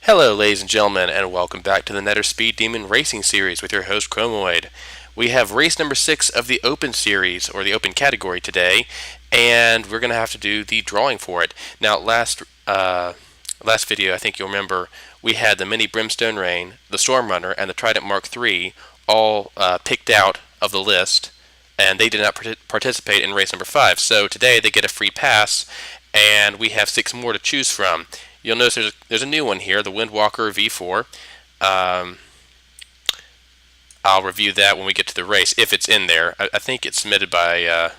Hello, ladies and gentlemen, and welcome back to the Netter Speed Demon Racing Series with your host, Chromoid. We have race number 6 of the Open Series, or the Open category today, and we're going to have to do the drawing for it. Now, last video, I think you'll remember, we had the Mini Brimstone Rain, the Storm Runner, and the Trident Mk.III all picked out of the list, and they did not participate in race number 5. So today they get a free pass, and we have 6 more to choose from. You'll notice there's a new one here, the Windwalker V4. I'll review that when we get to the race, if it's in there. I think it's submitted by, I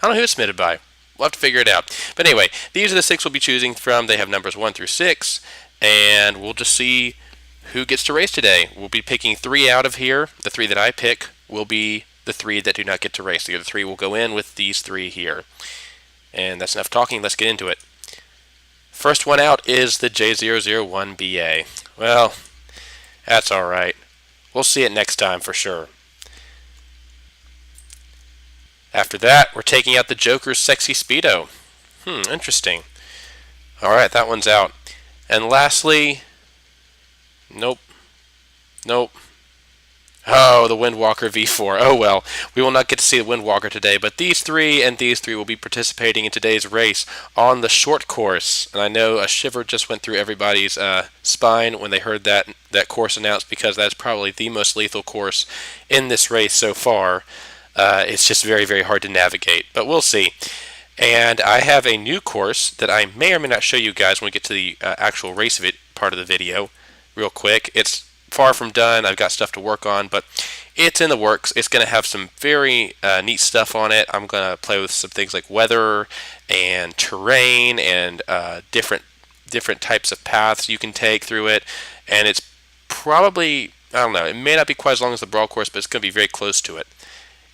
don't know who it's submitted by. We'll have to figure it out. But anyway, these are the 6 we'll be choosing from. They have numbers 1 through 6, and we'll just see who gets to race today. We'll be picking 3 out of here. The 3 that I pick will be the 3 that do not get to race. The other 3 will go in with these 3 here. And that's enough talking. Let's get into it. First one out is the J001BA. Well, that's alright. We'll see it next time for sure. After that, we're taking out the Joker's Sexy Speedo. Interesting. Alright, that one's out. And lastly, nope. Oh, the Windwalker V4. Oh well, we will not get to see the Windwalker today, but these 3 and these 3 will be participating in today's race on the short course. And I know a shiver just went through everybody's spine when they heard that course announced, because that's probably the most lethal course in this race so far. It's just very, very hard to navigate, but we'll see. And I have a new course that I may or may not show you guys when we get to the actual race part of the video real quick. It's far from done. I've got stuff to work on, but it's in the works. It's going to have some very neat stuff on it. I'm going to play with some things like weather and terrain and different types of paths you can take through it. And it's probably, I don't know, it may not be quite as long as the Brawl course, but it's going to be very close to it.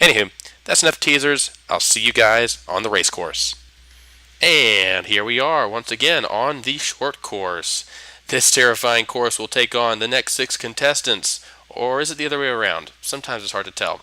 Anywho, that's enough teasers. I'll see you guys on the race course. And here we are once again on the short course. This terrifying course will take on the next 6 contestants, or is it the other way around? Sometimes it's hard to tell.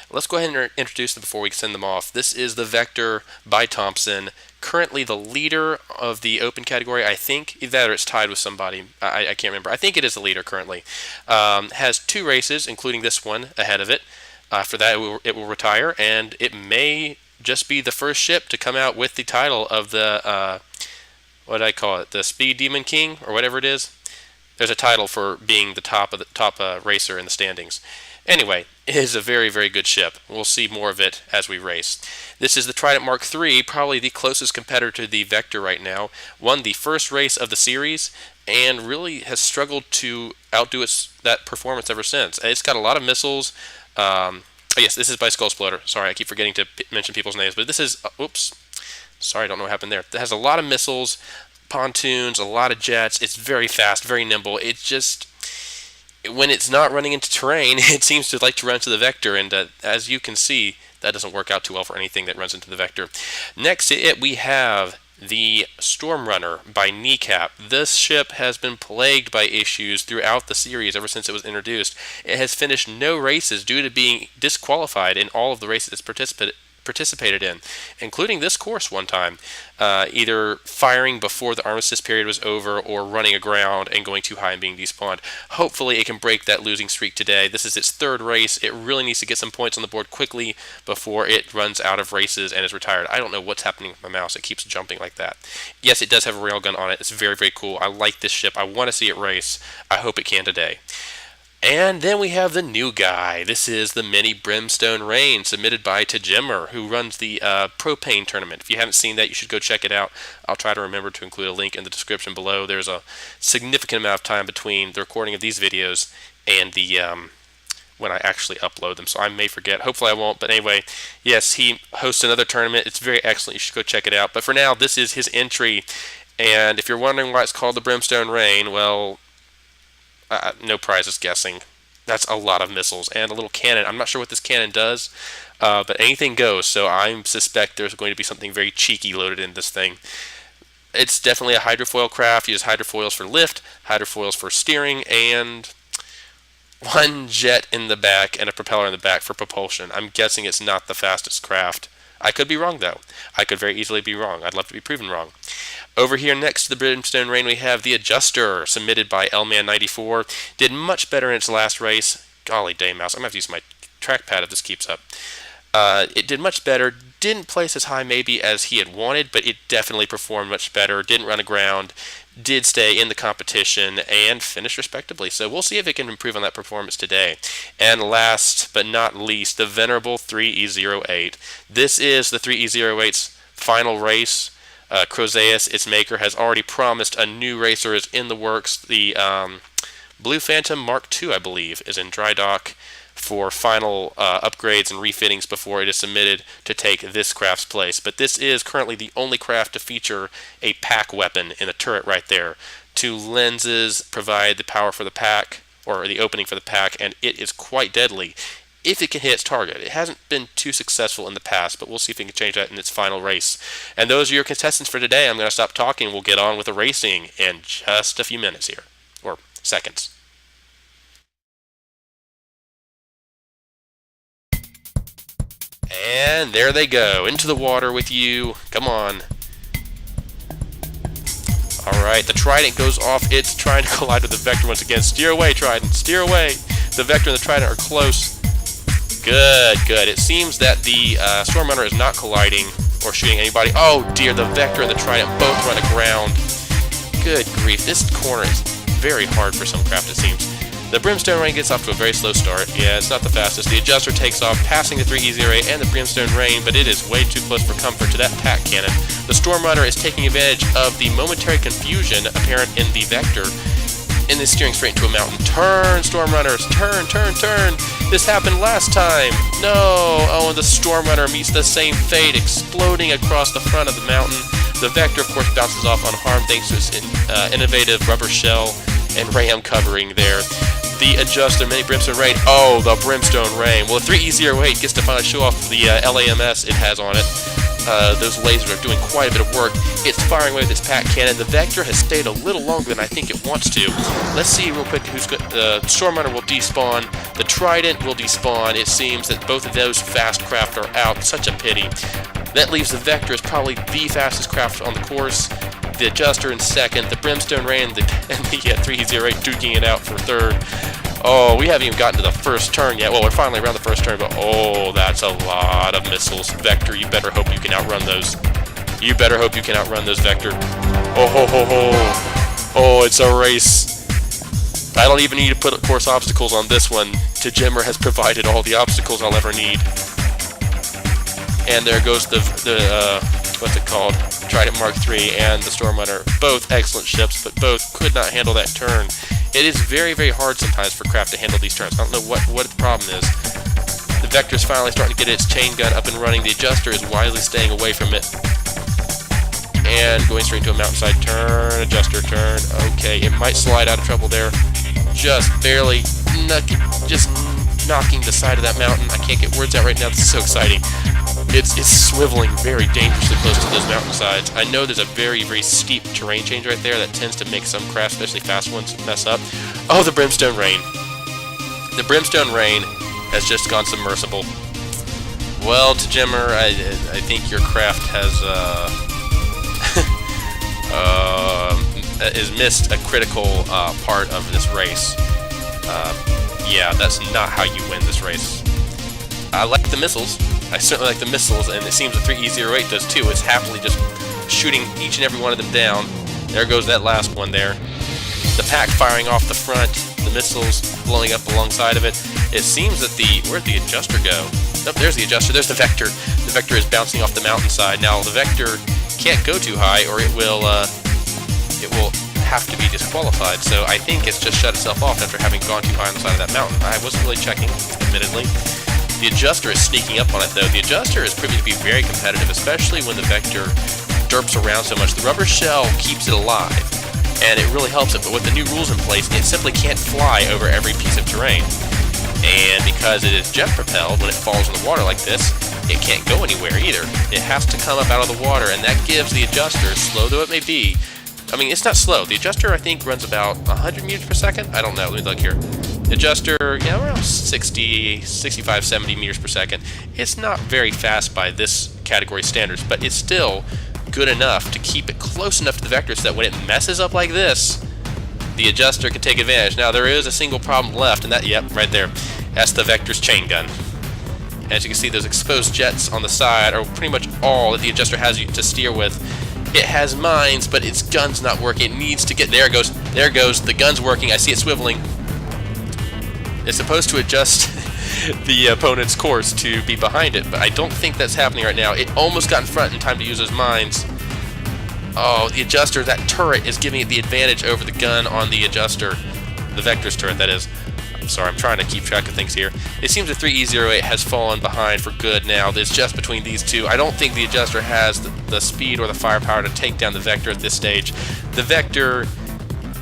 Let's go ahead and introduce them before we send them off. This is the Vector by Tomson, currently the leader of the Open category. I think that or it's tied with somebody. I can't remember. I think it is the leader currently. Has 2 races, including this one, ahead of it. After that, it will retire, and it may just be the first ship to come out with the title of the what do I call it? The Speed Demon King, or whatever it is. There's a title for being the top racer in the standings. Anyway, it is a very, very good ship. We'll see more of it as we race. This is the Trident Mk.III, probably the closest competitor to the Vector right now. Won the first race of the series, and really has struggled to outdo that performance ever since. It's got a lot of missiles. Yes, this is by Skullsploder. Sorry, I keep forgetting to mention people's names, but this is, oops. Sorry, I don't know what happened there. It has a lot of missiles, pontoons, a lot of jets. It's very fast, very nimble. It just, when it's not running into terrain, it seems to like to run to the Vector, and as you can see, that doesn't work out too well for anything that runs into the Vector. Next to it, we have the Storm Runner by Neekap. This ship has been plagued by issues throughout the series ever since it was introduced. It has finished no races due to being disqualified in all of the races it's participated in, including this course one time, either firing before the armistice period was over or running aground and going too high and being despawned. Hopefully it can break that losing streak today. This is its 3rd race. It really needs to get some points on the board quickly before it runs out of races and is retired. I don't know what's happening with my mouse. It keeps jumping like that. Yes, it does have a railgun on it. It's very, very cool. I like this ship. I want to see it race. I hope it can today. And then we have the new guy. This is the Mini Brimstone Rain, submitted by Tajimmer, who runs the Propane tournament. If you haven't seen that, you should go check it out. I'll try to remember to include a link in the description below. There's a significant amount of time between the recording of these videos and the when I actually upload them, so I may forget. Hopefully I won't, but anyway, yes, he hosts another tournament. It's very excellent. You should go check it out. But for now, this is his entry, and if you're wondering why it's called the Brimstone Rain, well, no prizes guessing. That's a lot of missiles and a little cannon. I'm not sure what this cannon does, but anything goes, so I suspect there's going to be something very cheeky loaded in this thing. It's definitely a hydrofoil craft. You use hydrofoils for lift, hydrofoils for steering, and 1 jet in the back and a propeller in the back for propulsion. I'm guessing it's not the fastest craft I could be wrong, though. I could very easily be wrong. I'd love to be proven wrong. Over here next to the Brimstone Rain, we have the Adjuster, submitted by Lman94. Did much better in its last race. Golly day mouse, I'm going to have to use my trackpad if this keeps up. It did much better. Didn't place as high maybe as he had wanted, but it definitely performed much better. Didn't run aground. Did stay in the competition and finished respectably. So we'll see if it can improve on that performance today. And last but not least, the venerable 3E08. This is the 3E08's final race. Chrozayis, its maker, has already promised a new racer is in the works. The Blue Phantom Mk.II, I believe, is in dry dock for final upgrades and refittings before it is submitted to take this craft's place. But this is currently the only craft to feature a pack weapon in the turret right there. 2 lenses provide the power for the pack, or the opening for the pack, and it is quite deadly if it can hit its target. It hasn't been too successful in the past, but we'll see if it can change that in its final race. And those are your contestants for today. I'm going to stop talking. We'll get on with the racing in just a few minutes here, or seconds. And there they go, into the water with you. Come on. Alright, the Trident goes off. It's trying to collide with the Vector once again. Steer away, Trident. Steer away. The Vector and the Trident are close. Good, good. It seems that the Storm Runner is not colliding or shooting anybody. Oh dear, the Vector and the Trident both run aground. Good grief. This corner is very hard for some craft, it seems. The Brimstone Rain gets off to a very slow start. Yeah, it's not the fastest. The Adjuster takes off, passing the 3E08 and the Brimstone Rain, but it is way too close for comfort to that pack cannon. The Storm Runner is taking advantage of the momentary confusion apparent in the Vector, and is steering straight into a mountain. Turn, Storm Runners! Turn, turn, turn! This happened last time! No! Oh, and the Storm Runner meets the same fate, exploding across the front of the mountain. The Vector, of course, bounces off unharmed thanks to its innovative rubber shell and ram covering there. The Adjuster, mini Brimstone Rain. Oh, the Brimstone Rain. Well, the 3E08 gets to finally show off the LAMS it has on it. Those lasers are doing quite a bit of work. It's firing away with its pack cannon. The Vector has stayed a little longer than I think it wants to. Let's see real quick who's good. The Storm Runner will despawn. The Trident will despawn. It seems that both of those fast craft are out. Such a pity. That leaves the Vector as probably the fastest craft on the course. The Adjuster in second. The Brimstone Rain and the 3E08 duking it out for third. Oh, we haven't even gotten to the first turn yet. Well, we're finally around the first turn, but oh, that's a lot of missiles. Vector, you better hope you can outrun those. You better hope you can outrun those, Vector. Oh, ho, ho, ho. Oh, it's a race. I don't even need to put course obstacles on this one. Tajimmer has provided all the obstacles I'll ever need. And there goes the what's it called? Trident Mk.III and the Storm Runner. Both excellent ships, but both could not handle that turn. It is very, very hard sometimes for craft to handle these turns. I don't know what the problem is. The Vector is finally starting to get its chain gun up and running. The Adjuster is wisely staying away from it. And going straight into a mountainside turn. Adjuster turn. Okay, it might slide out of trouble there. Just barely just knocking the side of that mountain. I can't get words out right now. This is so exciting. It's swiveling very dangerously close to those mountainsides. I know there's a very, very steep terrain change right there that tends to make some craft, especially fast ones, mess up. Oh, the Brimstone Rain. The Brimstone Rain has just gone submersible. Well, Tajimmer, I think your craft has is missed a critical part of this race. Yeah, that's not how you win this race. I like the missiles. I certainly like the missiles, and it seems the 3E08 does too. It's happily just shooting each and every one of them down. There goes that last one there. The pack firing off the front, the missiles blowing up alongside of it. It seems that where'd the Adjuster go? Oh, there's the Adjuster, there's the Vector. The Vector is bouncing off the mountainside. Now, the Vector can't go too high, or it will have to be disqualified. So I think it's just shut itself off after having gone too high on the side of that mountain. I wasn't really checking, admittedly. The Adjuster is sneaking up on it, though. The Adjuster is proving to be very competitive, especially when the Vector derps around so much. The rubber shell keeps it alive, and it really helps it, but with the new rules in place, it simply can't fly over every piece of terrain. And because it is jet-propelled, when it falls in the water like this, it can't go anywhere either. It has to come up out of the water, and that gives the Adjuster, slow though it may be, I mean, it's not slow. The Adjuster, I think, runs about 100 meters per second. I don't know. Let me look here. The Adjuster, yeah, around 60, 65, 70 meters per second. It's not very fast by this category standards, but it's still good enough to keep it close enough to the vector so that when it messes up like this, the adjuster can take advantage. Now there is a single problem left, and that, yep, right there, that's the vector's chain gun. As you can see, those exposed jets on the side are pretty much all that the adjuster has to steer with. It has mines, but its gun's not working. It needs to get, there it goes, the gun's working, I see it swiveling. It's supposed to adjust the opponent's course to be behind it, but I don't think that's happening right now. It almost got in front in time to use those mines. Oh, the adjuster, that turret is giving it the advantage over the gun on the adjuster. The vector's turret, that is. I'm sorry, I'm trying to keep track of things here. It seems the 3E08 has fallen behind for good now. It's just between these two. I don't think the adjuster has the speed or the firepower to take down the vector at this stage. The vector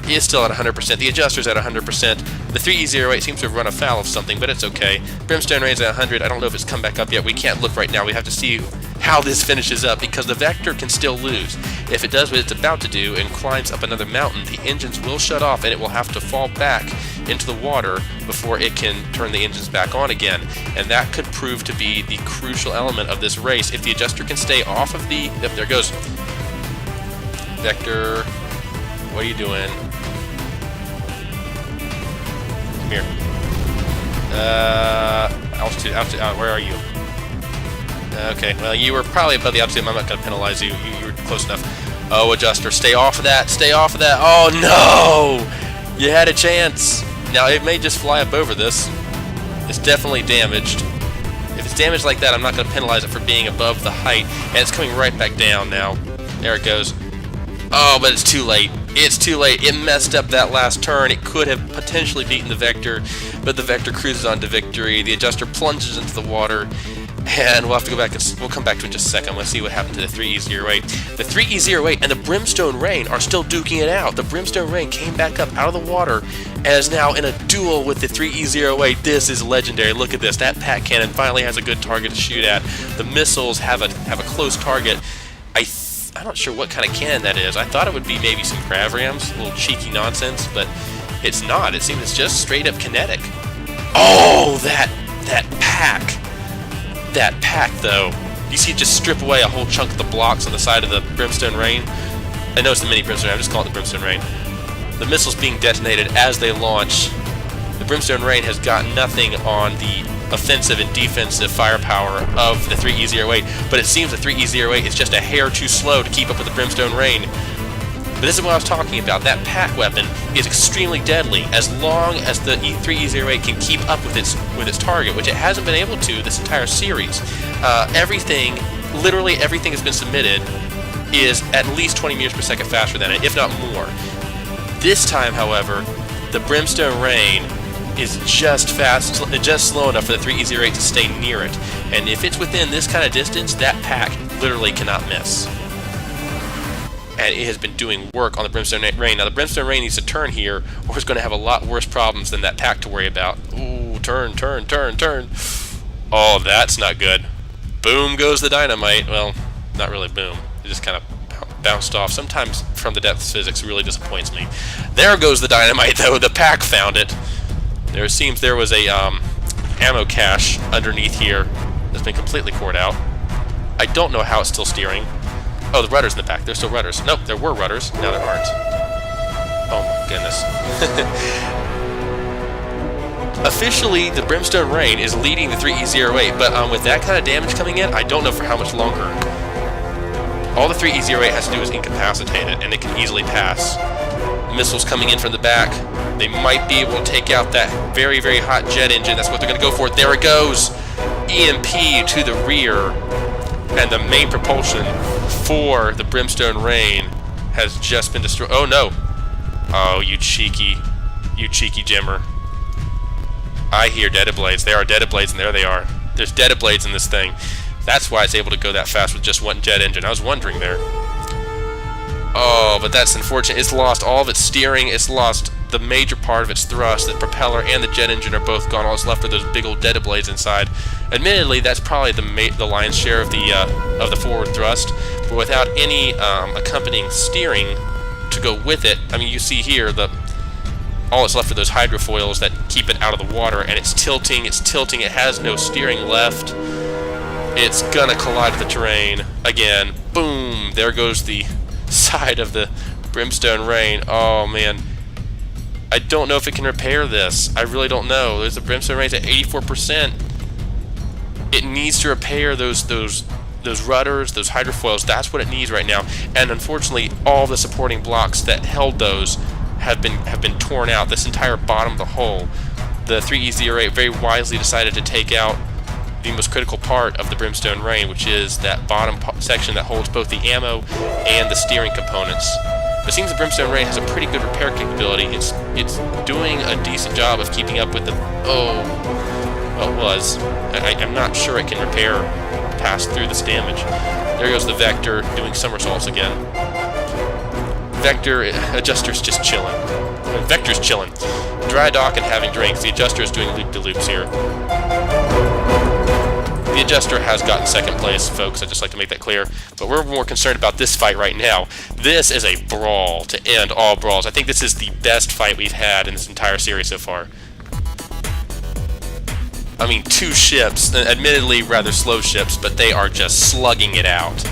is still at 100%. The adjuster's at 100%. The 3E08 seems to have run afoul of something, but it's okay. Brimstone Rain's at 100. I don't know if it's come back up yet. We can't look right now. We have to see how this finishes up, because the vector can still lose. If it does what it's about to do and climbs up another mountain, the engines will shut off and it will have to fall back into the water before it can turn the engines back on again. And that could prove to be the crucial element of this race. If the adjuster can stay off of the... Yep, there it goes. Vector, what are you doing? Come here. Altitude, where are you? Okay, well, you were probably above the altitude. I'm not going to penalize you. You were close enough. Oh, adjuster, stay off of that. Stay off of that. Oh, no! You had a chance. Now, it may just fly up over this. It's definitely damaged. If it's damaged like that, I'm not going to penalize it for being above the height. And it's coming right back down now. There it goes. Oh, but it's too late. It's too late. It messed up that last turn. It could have potentially beaten the vector, but the vector cruises on to victory. The adjuster plunges into the water. And we'll have to go back and we'll come back to it in just a second. Let's see what happened to the 3E08. The 3E08 and the Brimstone Rain are still duking it out. The Brimstone Rain came back up out of the water and is now in a duel with the 3E08. This is legendary. Look at this. That pack cannon finally has a good target to shoot at. The missiles have a close target. I'm not sure what kind of cannon that is. I thought it would be maybe some crave rams, a little cheeky nonsense, but it's not. It seems it's just straight up kinetic. Oh, that pack. That pack, though. You see it just strip away a whole chunk of the blocks on the side of the Brimstone Rain. I know it's the mini Brimstone Rain, I'm just calling it the Brimstone Rain. The missiles being detonated as they launch. The Brimstone Rain has got nothing on the offensive and defensive firepower of the 3E08, but it seems the 3E08 is just a hair too slow to keep up with the Brimstone Rain. But this is what I was talking about. That pack weapon is extremely deadly as long as the 3E08 can keep up with its target, which it hasn't been able to this entire series. Literally everything has been submitted is at least 20 meters per second faster than it, if not more. This time, however, the Brimstone Rain is just slow enough for the 3E08 to stay near it. And if it's within this kind of distance, that pack literally cannot miss. And it has been doing work on the Brimstone Rain. Now, the Brimstone Rain needs to turn here, or it's going to have a lot worse problems than that pack to worry about. Ooh, turn. Oh, that's not good. Boom goes the dynamite. Well, not really boom. It just kind of bounced off. Sometimes from the depths physics really disappoints me. There goes the dynamite, though. The pack found it. There seems there was a ammo cache underneath here that's been completely poured out. I don't know how it's still steering. Oh, the rudders in the back. There's still rudders. Nope, there were rudders. Now there aren't. Oh my goodness. Officially, the Brimstone Rain is leading the 3E08, but with that kind of damage coming in, I don't know for how much longer. All the 3E08 has to do is incapacitate it, and it can easily pass. Missiles coming in from the back. They might be able to take out that very, very hot jet engine. That's what they're going to go for. There it goes. EMP to the rear. And the main propulsion for the Brimstone Rain has just been destroyed. Oh, no. Oh, you cheeky Jimmer. I hear dead blades. There are dead blades, and there they are. There's dead blades in this thing. That's why it's able to go that fast with just one jet engine. I was wondering there. Oh, but that's unfortunate. It's lost all of its steering. It's lost the major part of its thrust. The propeller and the jet engine are both gone. All that's left are those big old dead blades inside. Admittedly, that's probably the lion's share of the forward thrust, but without any accompanying steering to go with it. I mean, you see here all that's left are those hydrofoils that keep it out of the water, and it's tilting. It has no steering left. It's gonna collide with the terrain again. Boom! There goes the side of the Brimstone Rain. Oh man, I don't know if it can repair this. I really don't know. There's a Brimstone Rain at 84%. It needs to repair those rudders, those hydrofoils. That's what it needs right now. And unfortunately, all the supporting blocks that held those have been torn out. This entire bottom of the hull. The 3E08 very wisely decided to take out the most critical part of the Brimstone Rain, which is that bottom section that holds both the ammo and the steering components. It seems the Brimstone Rain has a pretty good repair capability. It's doing a decent job of keeping up with the... Well, it was. I'm not sure it can repair past through this damage. There goes the Vector doing somersaults again. Vector adjuster's just chilling. Vector's chilling. Dry dock and having drinks. The adjuster is doing loop-de-loops here. The adjuster has gotten second place, folks. I'd just like to make that clear. But we're more concerned about this fight right now. This is a brawl to end all brawls. I think this is the best fight we've had in this entire series so far. I mean, two ships, admittedly rather slow ships, but they are just slugging it out.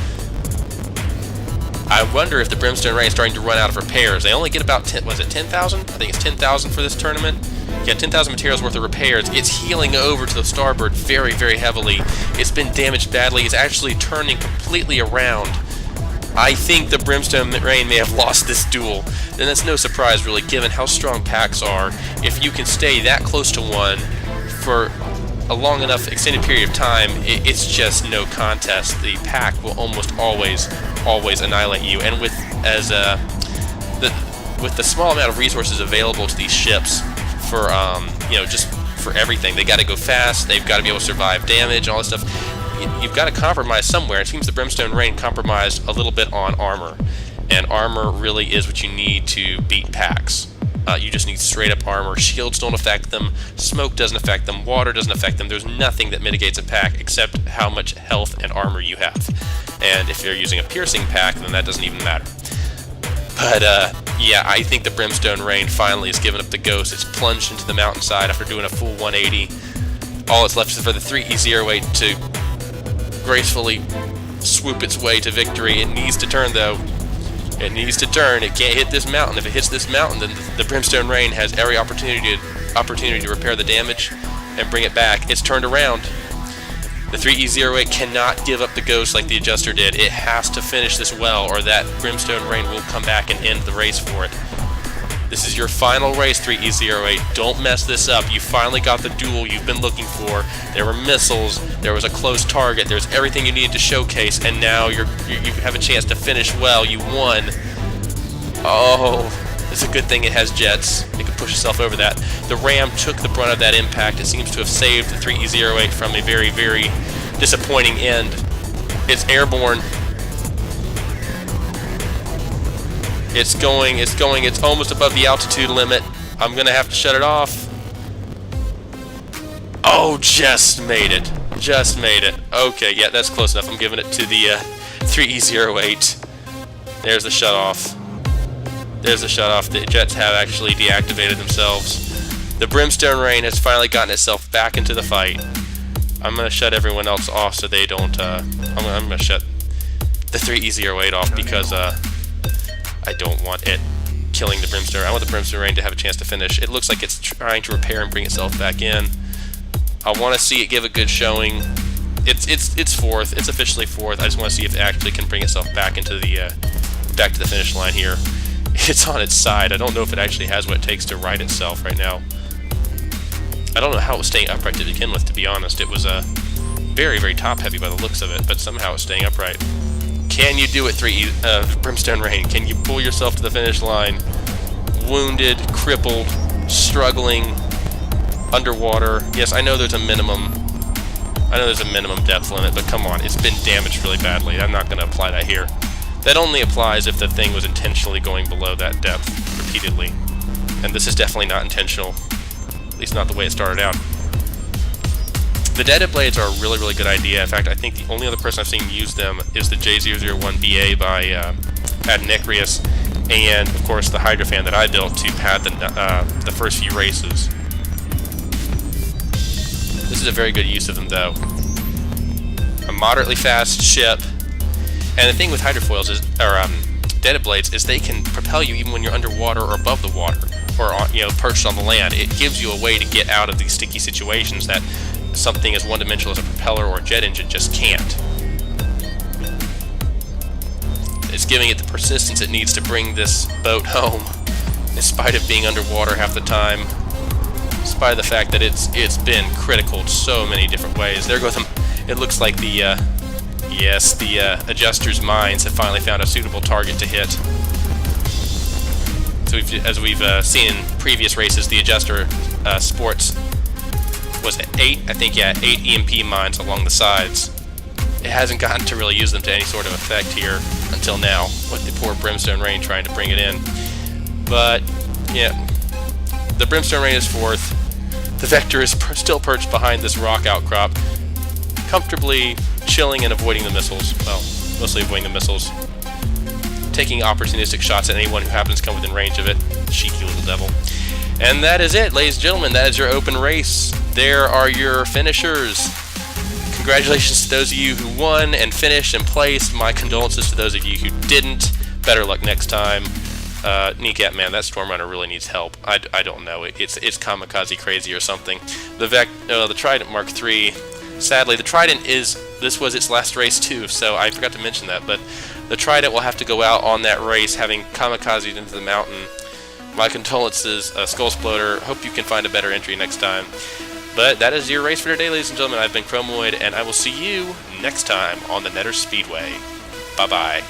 I wonder if the Brimstone Rain is starting to run out of repairs. They only get about 10,000? I think it's 10,000 for this tournament. Yeah, 10,000 materials worth of repairs. It's healing over to the starboard very, very heavily. It's been damaged badly. It's actually turning completely around. I think the Brimstone Rain may have lost this duel. And that's no surprise, really, given how strong packs are. If you can stay that close to one for a long enough extended period of time, it's just no contest. The pack will almost always annihilate you. And with the small amount of resources available to these ships for just for everything, they got to go fast. They've got to be able to survive damage and all this stuff. You've got to compromise somewhere. It seems the Brimstone Rain compromised a little bit on armor, and armor really is what you need to beat packs. You just need straight up armor. Shields don't affect them. Smoke doesn't affect them. Water doesn't affect them. There's nothing that mitigates a pack except how much health and armor you have. And if you're using a piercing pack, then that doesn't even matter. But yeah, I think the Brimstone Rain finally has given up the ghost. It's plunged into the mountainside after doing a full 180. All that's left is for the 3E08 to gracefully swoop its way to victory. It needs to turn, though. It needs to turn. It can't hit this mountain. If it hits this mountain, then the Brimstone Rain has every opportunity to repair the damage and bring it back. It's turned around. The 3E08 cannot give up the ghost like the adjuster did. It has to finish this well, or that Brimstone Rain will come back and end the race for it. This is your final race, 3E08. Don't mess this up. You finally got the duel you've been looking for. There were missiles. There was a close target. There's everything you needed to showcase, and now you have a chance to finish well. You won. Oh, it's a good thing it has jets. It can push itself over that. The Ram took the brunt of that impact. It seems to have saved the 3E08 from a very, very disappointing end. It's airborne. It's going, it's almost above the altitude limit. I'm gonna have to shut it off. Oh, just made it. Just made it. Okay, yeah, that's close enough. I'm giving it to the 3E08. There's the shut off. There's the shut off. The jets have actually deactivated themselves. The Brimstone Rain has finally gotten itself back into the fight. I'm gonna shut everyone else off so they don't, I'm gonna shut the 3E08 off because, I don't want it killing the Brimstone. I want the Brimstone Rain to have a chance to finish. It looks like it's trying to repair and bring itself back in. I want to see it give a good showing. It's fourth. It's officially fourth. I just want to see if it actually can bring itself back into the back to the finish line here. It's on its side. I don't know if it actually has what it takes to right itself right now. I don't know how it was staying upright to begin with, to be honest. It was very, very top heavy by the looks of it, but somehow it's staying upright. Can you do it, Brimstone Rain? Can you pull yourself to the finish line? Wounded, crippled, struggling, underwater. Yes, I know there's a minimum. I know there's a minimum depth limit, but come on, it's been damaged really badly. I'm not going to apply that here. That only applies if the thing was intentionally going below that depth repeatedly. And this is definitely not intentional. At least not the way it started out. The deadhead blades are a really, really good idea. In fact, I think the only other person I've seen use them is the J001BA by N.S.D.R.S, and of course the Hydrofan that I built to pad the first few races. This is a very good use of them, though. a moderately fast ship. And the thing with hydrofoils is, or deaded blades, is they can propel you even when you're underwater or above the water, or on, perched on the land. It gives you a way to get out of these sticky situations that something as one-dimensional as a propeller or a jet engine just can't. It's giving it the persistence it needs to bring this boat home, in spite of being underwater half the time, in spite of the fact that it's been critical in so many different ways. There goes them. It looks like the adjuster's mines have finally found a suitable target to hit. So as we've seen in previous races, the adjuster sports was it 8? I think, yeah, 8 EMP mines along the sides. It hasn't gotten to really use them to any sort of effect here until now, with the poor Brimstone Rain trying to bring it in. But yeah, the Brimstone Rain is 4th. The Vector is still perched behind this rock outcrop, comfortably chilling and avoiding the missiles. Well, mostly avoiding the missiles. Taking opportunistic shots at anyone who happens to come within range of it. Cheeky little devil. And that is it, ladies and gentlemen. That is your open race. There are your finishers. Congratulations to those of you who won and finished and placed. My condolences to those of you who didn't. Better luck next time. Neekap, man, that Storm Runner really needs help. I don't know. It's kamikaze crazy or something. The Trident Mk.III. Sadly, the Trident this was its last race too, so I forgot to mention that, but the Trident will have to go out on that race having kamikazed into the mountain. My condolences, Skullsploder. Hope you can find a better entry next time. But that is your race for today, ladies and gentlemen. I've been Chromoid, and I will see you next time on the Netter Speedway. Bye-bye.